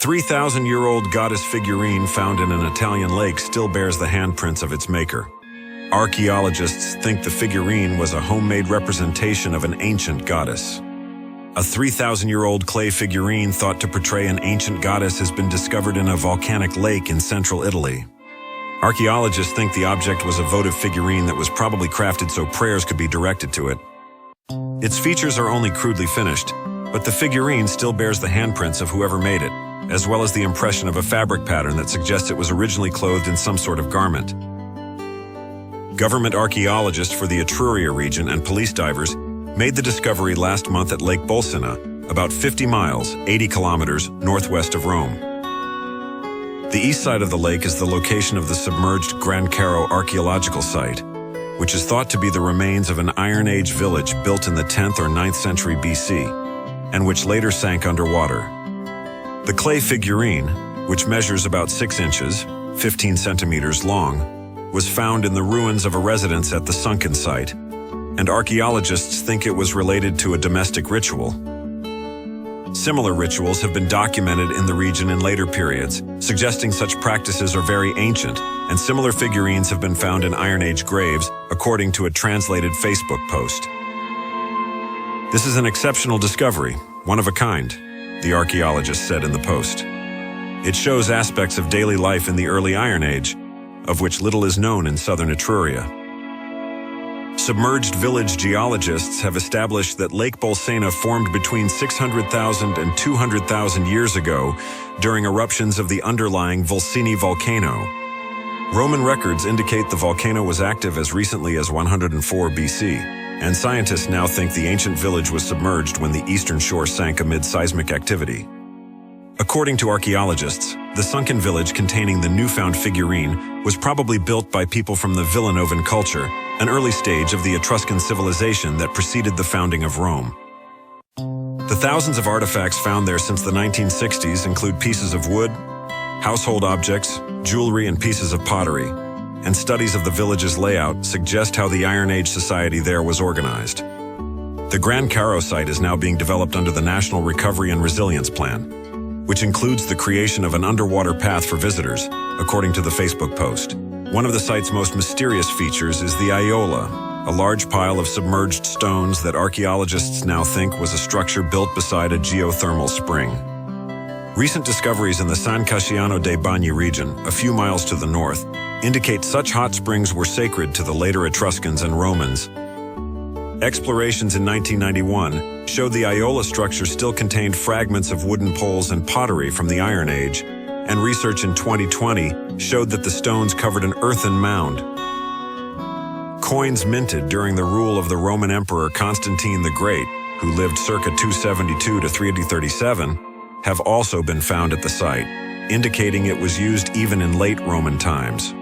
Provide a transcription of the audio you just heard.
3,000-year-old goddess figurine found in an Italian lake still bears the handprints of its maker. Archaeologists think the figurine was a homemade representation of an ancient goddess. A 3,000-year-old clay figurine thought to portray an ancient goddess has been discovered in a volcanic lake in central Italy. Archaeologists think the object was a votive figurine that was probably crafted so prayers could be directed to it. Its features are only crudely finished, but the figurine still bears the handprints of whoever made it, as well as the impression of a fabric pattern that suggests it was originally clothed in some sort of garment. Government archaeologists for the Etruria region and police divers made the discovery last month at Lake Bolsena, about 50 miles, 80 kilometers, northwest of Rome. The east side of the lake is the location of the submerged Gran Caro archaeological site, which is thought to be the remains of an Iron Age village built in the 10th or 9th century BC, and which later sank underwater. The clay figurine, which measures about 6 inches, 15 centimeters long, was found in the ruins of a residence at the sunken site, and archaeologists think it was related to a domestic ritual. Similar rituals have been documented in the region in later periods, suggesting such practices are very ancient, and similar figurines have been found in Iron Age graves, according to a translated Facebook post. This is an exceptional discovery, one of a kind, the archaeologist said in the post. It shows aspects of daily life in the early Iron Age, of which little is known in southern Etruria. Submerged village geologists have established that Lake Bolsena formed between 600,000 and 200,000 years ago during eruptions of the underlying Vulcini volcano. Roman records indicate the volcano was active as recently as 104 BC, and scientists now think the ancient village was submerged when the eastern shore sank amid seismic activity. According to archaeologists, the sunken village containing the newfound figurine was probably built by people from the Villanovan culture, an early stage of the Etruscan civilization that preceded the founding of Rome. The thousands of artifacts found there since the 1960s include pieces of wood, household objects, jewelry, and pieces of pottery, and studies of the village's layout suggest how the Iron Age society there was organized. The Gran Caro site is now being developed under the National Recovery and Resilience Plan, which includes the creation of an underwater path for visitors, according to the Facebook post. One of the site's most mysterious features is the Aiola, a large pile of submerged stones that archaeologists now think was a structure built beside a geothermal spring. Recent discoveries in the San Casciano dei Bagni region, a few miles to the north, indicate such hot springs were sacred to the later Etruscans and Romans. Explorations in 1991 showed the Aiola structure still contained fragments of wooden poles and pottery from the Iron Age, and research in 2020 showed that the stones covered an earthen mound. Coins minted during the rule of the Roman Emperor Constantine the Great, who lived circa 272 to 337, have also been found at the site, indicating it was used even in late Roman times.